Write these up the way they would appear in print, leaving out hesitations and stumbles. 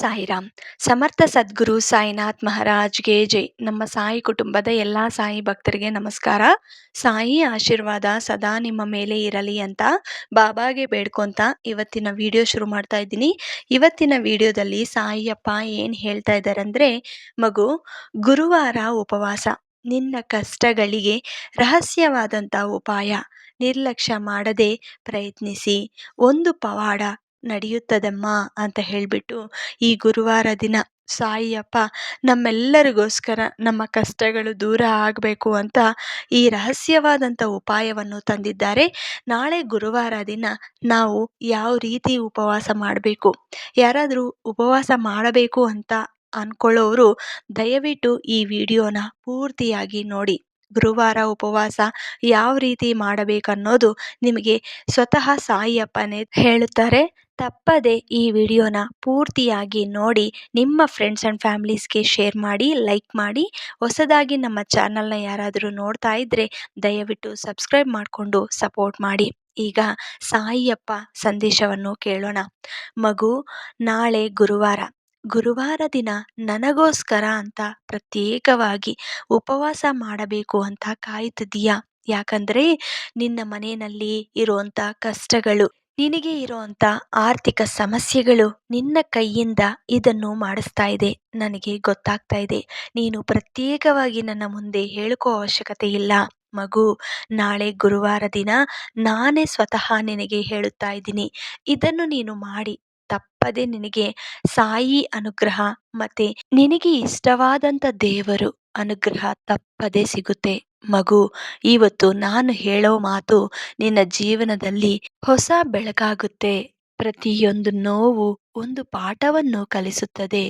ಸಾಯಿರಾಮ್. ಸಮರ್ಥ ಸದ್ಗುರು ಸಾಯಿನಾಥ್ ಮಹಾರಾಜ್ಗೆ ಜೈ. ನಮ್ಮ ಸಾಯಿ ಕುಟುಂಬದ ಎಲ್ಲ ಸಾಯಿ ಭಕ್ತರಿಗೆ ನಮಸ್ಕಾರ. ಸಾಯಿ ಆಶೀರ್ವಾದ ಸದಾ ನಿಮ್ಮ ಮೇಲೆ ಇರಲಿ ಅಂತ ಬಾಬಾಗೆ ಬೇಡ್ಕೊಂತ ಇವತ್ತಿನ ವಿಡಿಯೋ ಶುರು ಮಾಡ್ತಾ ಇದ್ದೀನಿ. ಇವತ್ತಿನ ವಿಡಿಯೋದಲ್ಲಿ ಸಾಯಿಯಪ್ಪ ಏನು ಹೇಳ್ತಾ ಇದ್ದಾರೆ ಅಂದರೆ, ಮಗು, ಗುರುವಾರ ಉಪವಾಸ, ನಿನ್ನ ಕಷ್ಟಗಳಿಗೆ ರಹಸ್ಯವಾದಂಥ ಉಪಾಯ, ನಿರ್ಲಕ್ಷ್ಯ ಮಾಡದೆ ಪ್ರಯತ್ನಿಸಿ, ಒಂದು ಪವಾಡ ನಡೆಯುತ್ತದಮ್ಮ ಅಂತ ಹೇಳಿಬಿಟ್ಟು ಈ ಗುರುವಾರ ದಿನ ಸಾಯಿಯಪ್ಪ ನಮ್ಮೆಲ್ಲರಿಗೋಸ್ಕರ ನಮ್ಮ ಕಷ್ಟಗಳು ದೂರ ಆಗಬೇಕು ಅಂತ ಈ ರಹಸ್ಯವಾದಂಥ ಉಪಾಯವನ್ನು ತಂದಿದ್ದಾರೆ. ನಾಳೆ ಗುರುವಾರ ದಿನ ನಾವು ಯಾವ ರೀತಿ ಉಪವಾಸ ಮಾಡಬೇಕು, ಯಾರಾದರೂ ಉಪವಾಸ ಮಾಡಬೇಕು ಅಂತ ಅಂದ್ಕೊಳ್ಳೋರು ದಯವಿಟ್ಟು ಈ ವಿಡಿಯೋನ ಪೂರ್ತಿಯಾಗಿ ನೋಡಿ. ಗುರುವಾರ ಉಪವಾಸ ಯಾವ ರೀತಿ ಮಾಡಬೇಕನ್ನೋದು ನಿಮಗೆ ಸ್ವತಃ ಸಾಯಿಯಪ್ಪನೇ ಹೇಳುತ್ತಾರೆ. ತಪ್ಪದೆ ಈ ವಿಡಿಯೋನ ಪೂರ್ತಿಯಾಗಿ ನೋಡಿ, ನಿಮ್ಮ ಫ್ರೆಂಡ್ಸ್ ಆ್ಯಂಡ್ ಫ್ಯಾಮಿಲೀಸ್ಗೆ ಶೇರ್ ಮಾಡಿ, ಲೈಕ್ ಮಾಡಿ. ಹೊಸದಾಗಿ ನಮ್ಮ ಚಾನಲ್ನ ಯಾರಾದರೂ ನೋಡ್ತಾ ಇದ್ದರೆ ದಯವಿಟ್ಟು ಸಬ್ಸ್ಕ್ರೈಬ್ ಮಾಡಿಕೊಂಡು ಸಪೋರ್ಟ್ ಮಾಡಿ. ಈಗ ಸಾಯಿಯಪ್ಪ ಸಂದೇಶವನ್ನು ಕೇಳೋಣ. ಮಗು, ನಾಳೆ ಗುರುವಾರ ದಿನ ನನಗೋಸ್ಕರ ಅಂತ ಪ್ರತ್ಯೇಕವಾಗಿ ಉಪವಾಸ ಮಾಡಬೇಕು ಅಂತ ಕಾಯ್ತಿದ್ದೀಯಾ? ಯಾಕಂದರೆ ನಿನ್ನ ಮನೆಯಲ್ಲಿ ಇರುವಂಥ ಕಷ್ಟಗಳು, ನಿನಗೆ ಇರುವಂಥ ಆರ್ಥಿಕ ಸಮಸ್ಯೆಗಳು ನಿನ್ನ ಕೈಯಿಂದ ಇದನ್ನು ಮಾಡಿಸ್ತಾ ಇದೆ. ನನಗೆ ಗೊತ್ತಾಗ್ತಾ ಇದೆ. ನೀನು ಪ್ರತ್ಯೇಕವಾಗಿ ನನ್ನ ಮುಂದೆ ಹೇಳಿಕೋ ಅವಶ್ಯಕತೆ ಇಲ್ಲ. ಮಗು, ನಾಳೆ ಗುರುವಾರ ದಿನ ನಾನೇ ಸ್ವತಃ ನಿನಗೆ ಹೇಳುತ್ತಾ ಇದ್ದೀನಿ. ಇದನ್ನು ನೀನು ಮಾಡಿ ತಪ್ಪದೆ ನಿನಗೆ ಸಾಯಿ ಅನುಗ್ರಹ ಮತ್ತೆ ನಿನಗೆ ಇಷ್ಟವಾದಂಥ ದೇವರು ಅನುಗ್ರಹ ತಪ್ಪದೆ ಸಿಗುತ್ತೆ. ಮಗು, ಇವತ್ತು ನಾನು ಹೇಳೋ ಮಾತು ನಿನ್ನ ಜೀವನದಲ್ಲಿ ಹೊಸ ಬೆಳಕಾಗುತ್ತೆ. ಪ್ರತಿಯೊಂದು ನೋವು ಒಂದು ಪಾಠವನ್ನು ಕಲಿಸುತ್ತದೆ.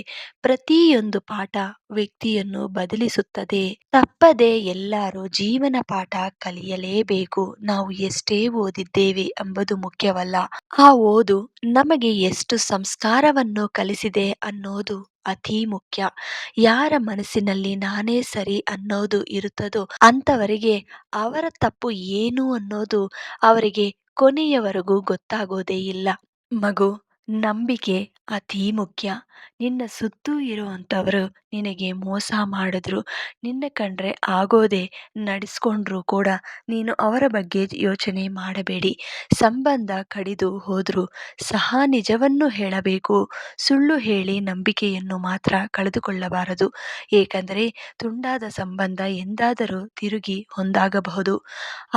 ಪ್ರತಿಯೊಂದು ಪಾಠ ವ್ಯಕ್ತಿಯನ್ನು ಬದಲಿಸುತ್ತದೆ. ತಪ್ಪದೆ ಎಲ್ಲರೂ ಜೀವನ ಪಾಠ ಕಲಿಯಲೇಬೇಕು. ನಾವು ಎಷ್ಟೇ ಓದಿದ್ದೇವೆ ಎಂಬುದು ಮುಖ್ಯವಲ್ಲ, ಆ ಓದು ನಮಗೆ ಎಷ್ಟು ಸಂಸ್ಕಾರವನ್ನು ಕಲಿಸಿದೆ ಅನ್ನೋದು ಅತಿ ಮುಖ್ಯ. ಯಾರ ಮನಸ್ಸಿನಲ್ಲಿ ನಾನೇ ಸರಿ ಅನ್ನೋದು ಇರುತ್ತದೋ ಅಂಥವರಿಗೆ ಅವರ ತಪ್ಪು ಏನು ಅನ್ನೋದು ಅವರಿಗೆ ಕೊನೆಯವರೆಗೂ ಗೊತ್ತಾಗೋದೇ ಇಲ್ಲ. ಮಗು, ನಂಬಿಕೆ ಅತಿ ಮುಖ್ಯ. ನಿನ್ನ ಸುತ್ತೂ ಇರುವಂಥವರು ನಿನಗೆ ಮೋಸ ಮಾಡಿದ್ರು, ನಿನ್ನ ಕಂಡ್ರೆ ಆಗೋದೆ ನಡೆಸ್ಕೊಂಡ್ರು ಕೂಡ ನೀನು ಅವರ ಬಗ್ಗೆ ಯೋಚನೆ ಮಾಡಬೇಡಿ. ಸಂಬಂಧ ಕಡಿದು ಹೋದರೂ ಸಹ ನಿಜವನ್ನು ಹೇಳಬೇಕು. ಸುಳ್ಳು ಹೇಳಿ ನಂಬಿಕೆಯನ್ನು ಮಾತ್ರ ಕಳೆದುಕೊಳ್ಳಬಾರದು. ಏಕೆಂದರೆ ತುಂಡಾದ ಸಂಬಂಧ ಎಂದಾದರೂ ತಿರುಗಿ ಹೊಂದಾಗಬಹುದು,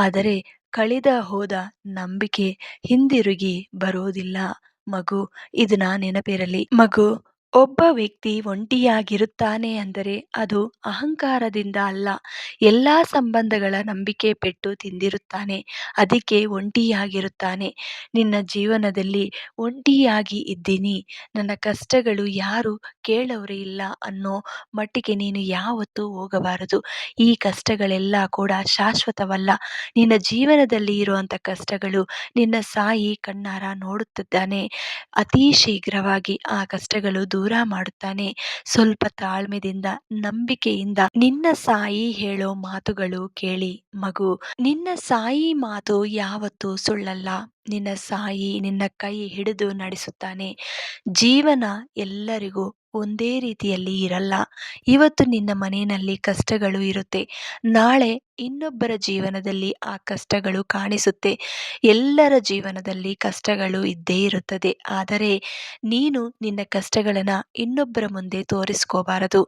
ಆದರೆ ಕಳೆದ ಹೋದ ನಂಬಿಕೆ ಹಿಂದಿರುಗಿ ಬರೋದಿಲ್ಲ. ಮಗು, ಇದನ್ನ ನೆನಪಿರಲಿ. ಮಗು, ಒಬ್ಬ ವ್ಯಕ್ತಿ ಒಂಟಿಯಾಗಿರುತ್ತಾನೆ ಅಂದರೆ ಅದು ಅಹಂಕಾರದಿಂದ ಅಲ್ಲ, ಎಲ್ಲ ಸಂಬಂಧಗಳ ನಂಬಿಕೆ ಪೆಟ್ಟು ತಿಂದಿರುತ್ತಾನೆ, ಅದಕ್ಕೆ ಒಂಟಿಯಾಗಿರುತ್ತಾನೆ. ನಿನ್ನ ಜೀವನದಲ್ಲಿ ಒಂಟಿಯಾಗಿ ಇದ್ದೀನಿ, ನನ್ನ ಕಷ್ಟಗಳು ಯಾರು ಕೇಳೋರೇ ಇಲ್ಲ ಅನ್ನೋ ಮಟ್ಟಿಗೆ ನೀನು ಯಾವತ್ತೂ ಹೋಗಬಾರದು. ಈ ಕಷ್ಟಗಳೆಲ್ಲ ಕೂಡ ಶಾಶ್ವತವಲ್ಲ. ನಿನ್ನ ಜೀವನದಲ್ಲಿ ಇರುವಂಥ ಕಷ್ಟಗಳು ನಿನ್ನ ಸಾಯಿ ಕಣ್ಣಾರ ನೋಡುತ್ತಿದ್ದಾನೆ. ಅತಿ ಶೀಘ್ರವಾಗಿ ಆ ಕಷ್ಟಗಳು ದೂರ ಮಾಡುತ್ತಾನೆ. ಸ್ವಲ್ಪ ತಾಳ್ಮೆದಿಂದ, ನಂಬಿಕೆಯಿಂದ ನಿನ್ನ ಸಾಯಿ ಹೇಳೋ ಮಾತುಗಳು ಕೇಳಿ. ಮಗು, ನಿನ್ನ ಸಾಯಿ ಮಾತು ಯಾವತ್ತೂ ಸುಳ್ಳಲ್ಲ. ನಿನ್ನ ಸಾಯಿ ನಿನ್ನ ಕೈ ಹಿಡಿದು ನಡೆಸುತ್ತಾನೆ. ಜೀವನ ಎಲ್ಲರಿಗೂ ಒಂದೇ ರೀತಿಯಲ್ಲಿ ಇರಲ್ಲ. ಇವತ್ತು ನಿನ್ನ ಮನೆಯಲ್ಲಿ ಕಷ್ಟಗಳು ಇರುತ್ತೆ, ನಾಳೆ ಇನ್ನೊಬ್ಬರ ಜೀವನದಲ್ಲಿ ಆ ಕಷ್ಟಗಳು ಕಾಣಿಸುತ್ತೆ. ಎಲ್ಲರ ಜೀವನದಲ್ಲಿ ಕಷ್ಟಗಳು ಇದ್ದೇ ಇರುತ್ತದೆ. ಆದರೆ ನೀನು ನಿನ್ನ ಕಷ್ಟಗಳನ್ನು ಇನ್ನೊಬ್ಬರ ಮುಂದೆ ತೋರಿಸ್ಕೋಬಾರದು.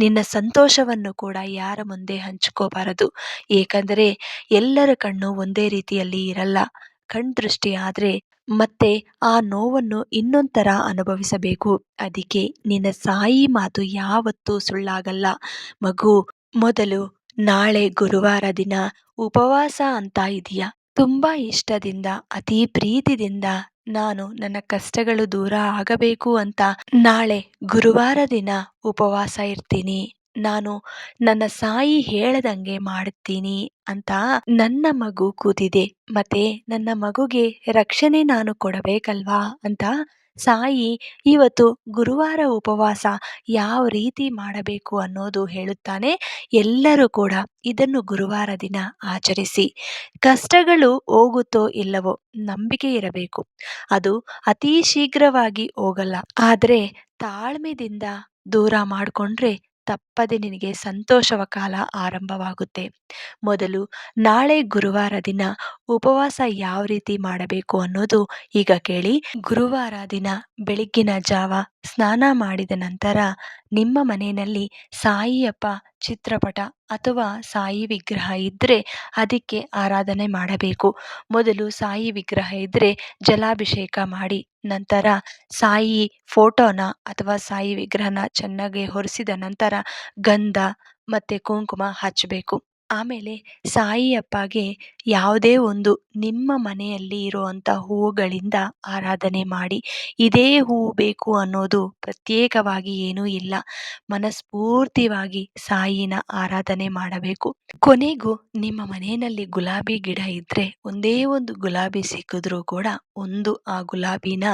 ನಿನ್ನ ಸಂತೋಷವನ್ನು ಕೂಡ ಯಾರ ಮುಂದೆ ಹಂಚ್ಕೋಬಾರದು. ಏಕೆಂದರೆ ಎಲ್ಲರ ಕಣ್ಣು ಒಂದೇ ರೀತಿಯಲ್ಲಿ ಇರಲ್ಲ. ಕಣ್ದೃಷ್ಟಿ ಆದರೆ ಮತ್ತೆ ಆ ನೋವನ್ನು ಇನ್ನೊಂಥರ ಅನುಭವಿಸಬೇಕು. ಅದಕ್ಕೆ ನಿನ್ನ ಸಾಯಿ ಮಾತು ಯಾವತ್ತೂ ಸುಳ್ಳಾಗಲ್ಲ. ಮಗು, ಮೊದಲು ನಾಳೆ ಗುರುವಾರ ದಿನ ಉಪವಾಸ ಅಂತ ಇದೆಯಾ? ತುಂಬ ಇಷ್ಟದಿಂದ, ಅತಿ ಪ್ರೀತಿದಿಂದ ನಾನು ನನ್ನ ಕಷ್ಟಗಳು ದೂರ ಆಗಬೇಕು ಅಂತ ನಾಳೆ ಗುರುವಾರ ದಿನ ಉಪವಾಸ ಇರ್ತೀನಿ, ನಾನು ನನ್ನ ಸಾಯಿ ಹೇಳದಂಗೆ ಮಾಡುತ್ತೀನಿ ಅಂತ ನನ್ನ ಮಗು ಕೂತಿದೆ. ಮತ್ತೆ ನನ್ನ ಮಗುಗೆ ರಕ್ಷಣೆ ನಾನು ಕೊಡಬೇಕಲ್ವಾ ಅಂತ ಸಾಯಿ ಇವತ್ತು ಗುರುವಾರ ಉಪವಾಸ ಯಾವ ರೀತಿ ಮಾಡಬೇಕು ಅನ್ನೋದು ಹೇಳುತ್ತಾನೆ. ಎಲ್ಲರೂ ಕೂಡ ಇದನ್ನು ಗುರುವಾರ ದಿನ ಆಚರಿಸಿ. ಕಷ್ಟಗಳು ಹೋಗುತ್ತೋ ಇಲ್ಲವೋ ನಂಬಿಕೆ ಇರಬೇಕು. ಅದು ಅತಿ ಶೀಘ್ರವಾಗಿ ಹೋಗಲ್ಲ, ಆದರೆ ತಾಳ್ಮೆದಿಂದ ದೂರ ಮಾಡಿಕೊಂಡ್ರೆ ತಪ್ಪದೆ ನಿನಗೆ ಸಂತೋಷವ ಕಾಲ ಆರಂಭವಾಗುತ್ತೆ. ಮೊದಲು ನಾಳೆ ಗುರುವಾರ ದಿನ ಉಪವಾಸ ಯಾವ ರೀತಿ ಮಾಡಬೇಕು ಅನ್ನೋದು ಈಗ ಕೇಳಿ. ಗುರುವಾರ ದಿನ ಬೆಳಗ್ಗಿನ ಜಾವ ಸ್ನಾನ ಮಾಡಿದ ನಂತರ ನಿಮ್ಮ ಮನೆಯಲ್ಲಿ ಸಾಯಿಯಪ್ಪ ಚಿತ್ರಪಟ ಅಥವಾ ಸಾಯಿ ವಿಗ್ರಹ ಇದ್ದರೆ ಅದಕ್ಕೆ ಆರಾಧನೆ ಮಾಡಬೇಕು. ಮೊದಲು ಸಾಯಿ ವಿಗ್ರಹ ಇದ್ದರೆ ಜಲಾಭಿಷೇಕ ಮಾಡಿ, ನಂತರ ಸಾಯಿ ಫೋಟೋನ ಅಥವಾ ಸಾಯಿ ವಿಗ್ರಹನ ಚೆನ್ನಾಗಿ ಒರೆಸಿದ ನಂತರ ಗಂಧ ಮತ್ತು ಕುಂಕುಮ ಹಚ್ಚಬೇಕು. ಆಮೇಲೆ ಸಾಯಿ ಅಪ್ಪಗೆ ಯಾವುದೇ ಒಂದು ನಿಮ್ಮ ಮನೆಯಲ್ಲಿ ಇರುವಂಥ ಹೂವುಗಳಿಂದ ಆರಾಧನೆ ಮಾಡಿ. ಇದೇ ಹೂವು ಬೇಕು ಅನ್ನೋದು ಪ್ರತ್ಯೇಕವಾಗಿ ಏನೂ ಇಲ್ಲ. ಮನಸ್ಫೂರ್ತಿಯಾಗಿ ಸಾಯಿನ ಆರಾಧನೆ ಮಾಡಬೇಕು. ಕೊನೆಗೂ ನಿಮ್ಮ ಮನೆಯಲ್ಲಿ ಗುಲಾಬಿ ಗಿಡ ಇದ್ದರೆ ಒಂದೇ ಒಂದು ಗುಲಾಬಿ ಸಿಕ್ಕಿದ್ರೂ ಕೂಡ ಆ ಗುಲಾಬಿನ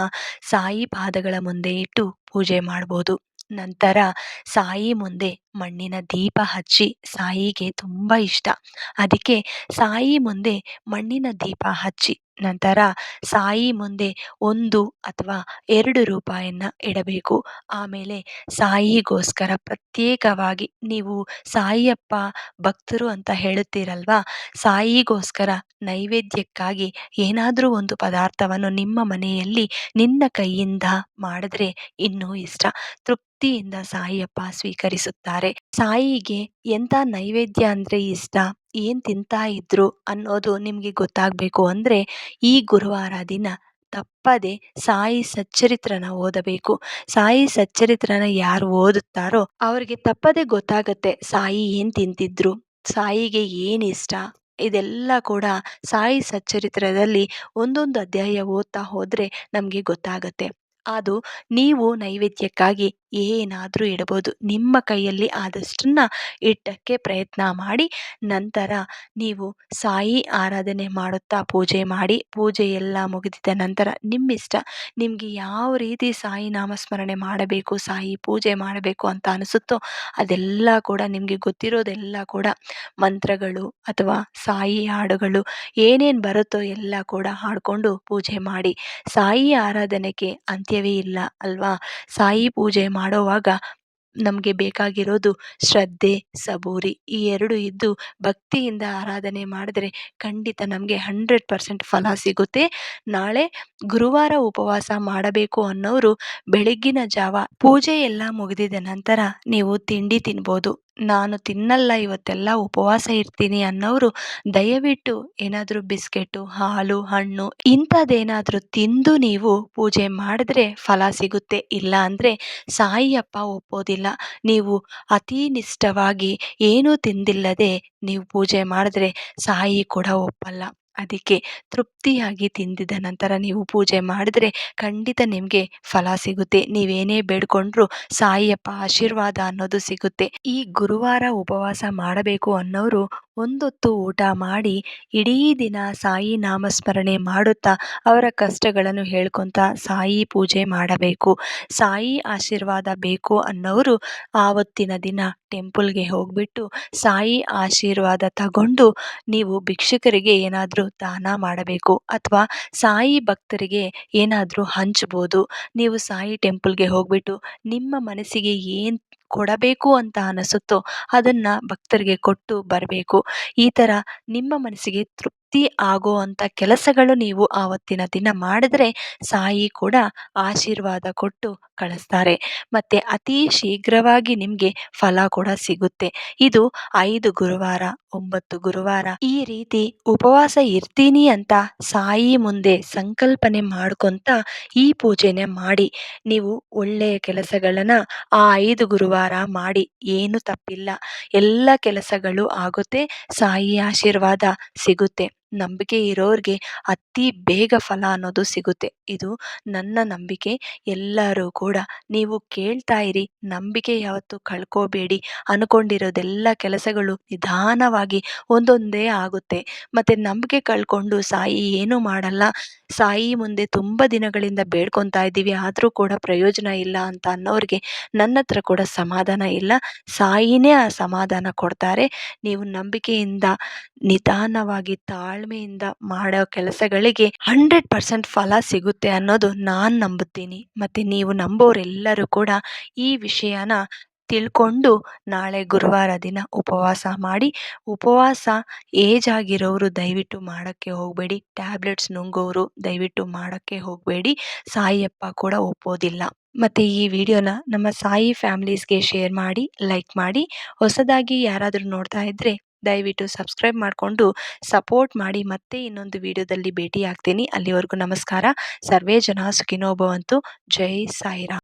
ಸಾಯಿ ಪಾದಗಳ ಮುಂದೆ ಇಟ್ಟು ಪೂಜೆ ಮಾಡ್ಬೋದು. ನಂತರ ಸಾಯಿ ಮುಂದೆ ಮಣ್ಣಿನ ದೀಪ ಹಚ್ಚಿ, ಸಾಯಿಗೆ ತುಂಬ ಇಷ್ಟ, ಅದಕ್ಕೆ ಸಾಯಿ ಮುಂದೆ ಮಣ್ಣಿನ ದೀಪ ಹಚ್ಚಿ ನಂತರ ಸಾಯಿ ಮುಂದೆ 1 ಅಥವಾ 2 ರೂಪಾಯಿಯನ್ನು ಇಡಬೇಕು. ಆಮೇಲೆ ಸಾಯಿಗೋಸ್ಕರ ಪ್ರತ್ಯೇಕವಾಗಿ ನೀವು ಸಾಯಿಯಪ್ಪ ಭಕ್ತರು ಅಂತ ಹೇಳುತ್ತೀರಲ್ವಾ, ಸಾಯಿಗೋಸ್ಕರ ನೈವೇದ್ಯಕ್ಕಾಗಿ ಏನಾದರೂ ಒಂದು ಪದಾರ್ಥವನ್ನು ನಿಮ್ಮ ಮನೆಯಲ್ಲಿ ನಿನ್ನ ಕೈಯಿಂದ ಮಾಡಿದ್ರೆ ಇನ್ನೂ ಇಷ್ಟ. ತೃಪ್ತಿಯಿಂದ ಸಾಯಿಯಪ್ಪ ಸ್ವೀಕರಿಸುತ್ತಾರೆ. ಸಾಯಿಗೆ ಎಂಥ ನೈವೇದ್ಯ ಅಂದರೆ ಇಷ್ಟ, ಏನು ತಿಂತಾ ಇದ್ರು ಅನ್ನೋದು ನಿಮಗೆ ಗೊತ್ತಾಗಬೇಕು ಅಂದರೆ ಈ ಗುರುವಾರ ದಿನ ತಪ್ಪದೆ ಸಾಯಿ ಸಚ್ಚರಿತ್ರನ ಓದಬೇಕು. ಸಾಯಿ ಸಚ್ಚರಿತ್ರನ ಯಾರು ಓದುತ್ತಾರೋ ಅವರಿಗೆ ತಪ್ಪದೆ ಗೊತ್ತಾಗತ್ತೆ ಸಾಯಿ ಏನು ತಿಂತಿದ್ರು, ಸಾಯಿಗೆ ಏನು ಇಷ್ಟ. ಇದೆಲ್ಲ ಕೂಡ ಸಾಯಿ ಸಚ್ಚರಿತ್ರದಲ್ಲಿ ಒಂದೊಂದು ಅಧ್ಯಾಯ ಓದ್ತಾ ಹೋದರೆ ನಮಗೆ ಗೊತ್ತಾಗತ್ತೆ. ಅದು ನೀವು ನೈವೇದ್ಯಕ್ಕಾಗಿ ಏನಾದರೂ ಇಡಬಹುದು. ನಿಮ್ಮ ಕೈಯಲ್ಲಿ ಆದಷ್ಟನ್ನು ಇಟ್ಟಕ್ಕೆ ಪ್ರಯತ್ನ ಮಾಡಿ. ನಂತರ ನೀವು ಸಾಯಿ ಆರಾಧನೆ ಮಾಡುತ್ತಾ ಪೂಜೆ ಮಾಡಿ. ಪೂಜೆ ಎಲ್ಲ ಮುಗಿದಿದ ನಂತರ ನಿಮ್ಮಿಷ್ಟ, ನಿಮಗೆ ಯಾವ ರೀತಿ ಸಾಯಿ ನಾಮಸ್ಮರಣೆ ಮಾಡಬೇಕು, ಸಾಯಿ ಪೂಜೆ ಮಾಡಬೇಕು ಅಂತ ಅನಿಸುತ್ತೋ ಅದೆಲ್ಲ ಕೂಡ ನಿಮಗೆ ಗೊತ್ತಿರೋದೆಲ್ಲ ಕೂಡ ಮಂತ್ರಗಳು ಅಥವಾ ಸಾಯಿ ಹಾಡುಗಳು ಏನೇನು ಬರುತ್ತೋ ಎಲ್ಲ ಕೂಡ ಹಾಡಿಕೊಂಡು ಪೂಜೆ ಮಾಡಿ. ಸಾಯಿ ಆರಾಧನೆಗೆ ಅಂತ್ಯವೇ ಇಲ್ಲ ಅಲ್ವಾ. ಸಾಯಿ ಪೂಜೆ ಮಾಡೋವಾಗ ನಮಗೆ ಬೇಕಾಗಿರೋದು ಶ್ರದ್ಧೆ, ಸಬೂರಿ ಈ 2 ಇದ್ದು ಭಕ್ತಿಯಿಂದ ಆರಾಧನೆ ಮಾಡಿದ್ರೆ ಖಂಡಿತ ನಮಗೆ 100% ಫಲ ಸಿಗುತ್ತೆ. ನಾಳೆ ಗುರುವಾರ ಉಪವಾಸ ಮಾಡಬೇಕು ಅನ್ನೋರು ಬೆಳಗ್ಗಿನ ಜಾವ ಪೂಜೆ ಎಲ್ಲ ಮುಗಿದಿದ ನಂತರ ನೀವು ತಿಂಡಿ ತಿನ್ಬೋದು. ನಾನು ತಿನ್ನಲ್ಲ ಇವತ್ತೆಲ್ಲ ಉಪವಾಸ ಇರ್ತೀನಿ ಅನ್ನೋರು ದಯವಿಟ್ಟು ಏನಾದರೂ ಬಿಸ್ಕೆಟು, ಹಾಲು, ಹಣ್ಣು ಇಂಥದ್ದೇನಾದರೂ ತಿಂದು ನೀವು ಪೂಜೆ ಮಾಡಿದ್ರೆ ಫಲ ಸಿಗುತ್ತೆ. ಇಲ್ಲ ಅಂದರೆ ಸಾಯಿಯಪ್ಪ ಒಪ್ಪೋದಿಲ್ಲ. ನೀವು ಅತಿ ನಿಷ್ಠವಾಗಿ ಏನೂ ತಿಂದಿಲ್ಲದೆ ನೀವು ಪೂಜೆ ಮಾಡಿದ್ರೆ ಸಾಯಿ ಕೂಡ ಒಪ್ಪಲ್ಲ. ಅದಕ್ಕೆ ತೃಪ್ತಿಯಾಗಿ ತಿಂದಿದ ನಂತರ ನೀವು ಪೂಜೆ ಮಾಡಿದ್ರೆ ಖಂಡಿತ ನಿಮಗೆ ಫಲ ಸಿಗುತ್ತೆ. ನೀವೇನೇ ಬೇಡ್ಕೊಂಡ್ರೂ ಸಾಯಿಯಪ್ಪ ಆಶೀರ್ವಾದ ಅನ್ನೋದು ಸಿಗುತ್ತೆ. ಈ ಗುರುವಾರ ಉಪವಾಸ ಮಾಡಬೇಕು ಅನ್ನೋರು ಒಂದೊತ್ತು ಊಟ ಮಾಡಿ ಇಡೀ ದಿನ ಸಾಯಿ ನಾಮಸ್ಮರಣೆ ಮಾಡುತ್ತಾ ಅವರ ಕಷ್ಟಗಳನ್ನು ಹೇಳ್ಕೊತಾ ಸಾಯಿ ಪೂಜೆ ಮಾಡಬೇಕು. ಸಾಯಿ ಆಶೀರ್ವಾದ ಬೇಕು ಅನ್ನೋರು ಆವತ್ತಿನ ದಿನ ಟೆಂಪಲ್ಗೆ ಹೋಗ್ಬಿಟ್ಟು ಸಾಯಿ ಆಶೀರ್ವಾದ ತಗೊಂಡು ನೀವು ಭಿಕ್ಷುಕರಿಗೆ ಏನಾದರೂ ದಾನ ಮಾಡಬೇಕು ಅಥವಾ ಸಾಯಿ ಭಕ್ತರಿಗೆ ಏನಾದರೂ ಹಂಚ್ಬೋದು. ನೀವು ಸಾಯಿ ಟೆಂಪಲ್ಗೆ ಹೋಗ್ಬಿಟ್ಟು ನಿಮ್ಮ ಮನಸ್ಸಿಗೆ ಏನು ಕೊಡಬೇಕು ಅಂತ ಅನಿಸುತ್ತೋ ಅದನ್ನು ಭಕ್ತರಿಗೆ ಕೊಟ್ಟು ಬರಬೇಕು. ಈ ಥರ ನಿಮ್ಮ ಮನಸ್ಸಿಗೆ ತೃಪ್ತಿ ಆಗೋ ಅಂಥ ಕೆಲಸಗಳು ನೀವು ಆವತ್ತಿನ ದಿನ ಮಾಡಿದ್ರೆ ಸಾಯಿ ಕೂಡ ಆಶೀರ್ವಾದ ಕೊಟ್ಟು ಕಳಿಸ್ತಾರೆ. ಮತ್ತು ಅತಿ ಶೀಘ್ರವಾಗಿ ನಿಮಗೆ ಫಲ ಕೂಡ ಸಿಗುತ್ತೆ. ಇದು 5 ಗುರುವಾರ, 9 ಗುರುವಾರ ಈ ರೀತಿ ಉಪವಾಸ ಇರ್ತೀನಿ ಅಂತ ಸಾಯಿ ಮುಂದೆ ಸಂಕಲ್ಪನೆ ಮಾಡ್ಕೊತ ಈ ಪೂಜೆನ ಮಾಡಿ. ನೀವು ಒಳ್ಳೆಯ ಕೆಲಸಗಳನ್ನು ಆ 5 ಗುರುವಾರ ಮಾಡಿ, ಏನು ತಪ್ಪಿಲ್ಲ. ಎಲ್ಲ ಕೆಲಸಗಳು ಆಗುತ್ತೆ. ಸಾಯಿ ಆಶೀರ್ವಾದ ಸಿಗುತ್ತೆ. ನಂಬಿಕೆ ಇರೋರಿಗೆ ಅತಿ ಬೇಗ ಫಲ ಅನ್ನೋದು ಸಿಗುತ್ತೆ. ಇದು ನನ್ನ ನಂಬಿಕೆ. ಎಲ್ಲರೂ ಕೂಡ ನೀವು ಕೇಳ್ತಾ ಇರಿ. ನಂಬಿಕೆ ಯಾವತ್ತೂ ಕಳ್ಕೋಬೇಡಿ. ಅನ್ಕೊಂಡಿರೋದೆಲ್ಲ ಕೆಲಸಗಳು ನಿಧಾನವಾಗಿ ಒಂದೊಂದೇ ಆಗುತ್ತೆ. ಮತ್ತು ನಂಬಿಕೆ ಕಳ್ಕೊಂಡು ಸಾಯಿ ಏನೂ ಮಾಡಲ್ಲ, ಸಾಯಿ ಮುಂದೆ ತುಂಬ ದಿನಗಳಿಂದ ಬೇಡ್ಕೊತಾ ಇದ್ದೀವಿ ಆದರೂ ಕೂಡ ಪ್ರಯೋಜನ ಇಲ್ಲ ಅಂತ ಅನ್ನೋರಿಗೆ ನನ್ನ ಹತ್ರ ಕೂಡ ಸಮಾಧಾನ ಇಲ್ಲ. ಸಾಯಿನೇ ಆ ಸಮಾಧಾನ ಕೊಡ್ತಾರೆ. ನೀವು ನಂಬಿಕೆಯಿಂದ ನಿಧಾನವಾಗಿ ತಾಳ್ಮೆಯಿಂದ ಮಾಡೋ ಕೆಲಸಗಳಿಗೆ 100% ಫಲ ಸಿಗುತ್ತೆ ಅನ್ನೋದು ನಾನು ನಂಬುತ್ತೀನಿ. ಮತ್ತೆ ನೀವು ನಂಬೋರೆಲ್ಲರೂ ಕೂಡ ಈ ವಿಷಯನ ತಿಳ್ಕೊಂಡು ನಾಳೆ ಗುರುವಾರ ದಿನ ಉಪವಾಸ ಮಾಡಿ. ಉಪವಾಸ ಏಜ್ ಆಗಿರೋರು ದಯವಿಟ್ಟು ಮಾಡಕ್ಕೆ ಹೋಗಬೇಡಿ. ಟ್ಯಾಬ್ಲೆಟ್ಸ್ ನುಂಗೋರು ದಯವಿಟ್ಟು ಮಾಡಕ್ಕೆ ಹೋಗಬೇಡಿ. ಸಾಯಿಯಪ್ಪ ಕೂಡ ಒಪ್ಪೋದಿಲ್ಲ. ಮತ್ತೆ ಈ ವಿಡಿಯೋನ ನಮ್ಮ ಸಾಯಿ ಫ್ಯಾಮಿಲೀಸ್ಗೆ ಶೇರ್ ಮಾಡಿ, ಲೈಕ್ ಮಾಡಿ. ಹೊಸದಾಗಿ ಯಾರಾದರೂ ನೋಡ್ತಾ ಇದ್ರೆ ದಯವಿಟ್ಟು ಸಬ್ಸ್ಕ್ರೈಬ್ ಮಾಡಿಕೊಂಡು ಸಪೋರ್ಟ್ ಮಾಡಿ. ಮತ್ತೆ ಇನ್ನೊಂದು ವಿಡಿಯೋದಲ್ಲಿ ಭೇಟಿ ಆಗ್ತೀನಿ. ಅಲ್ಲಿವರೆಗೂ ನಮಸ್ಕಾರ. ಸರ್ವೇ ಜನ ಸುಖಿನೋ ಭವಂತು. ಜೈ ಸಾಯಿರಾಮ್.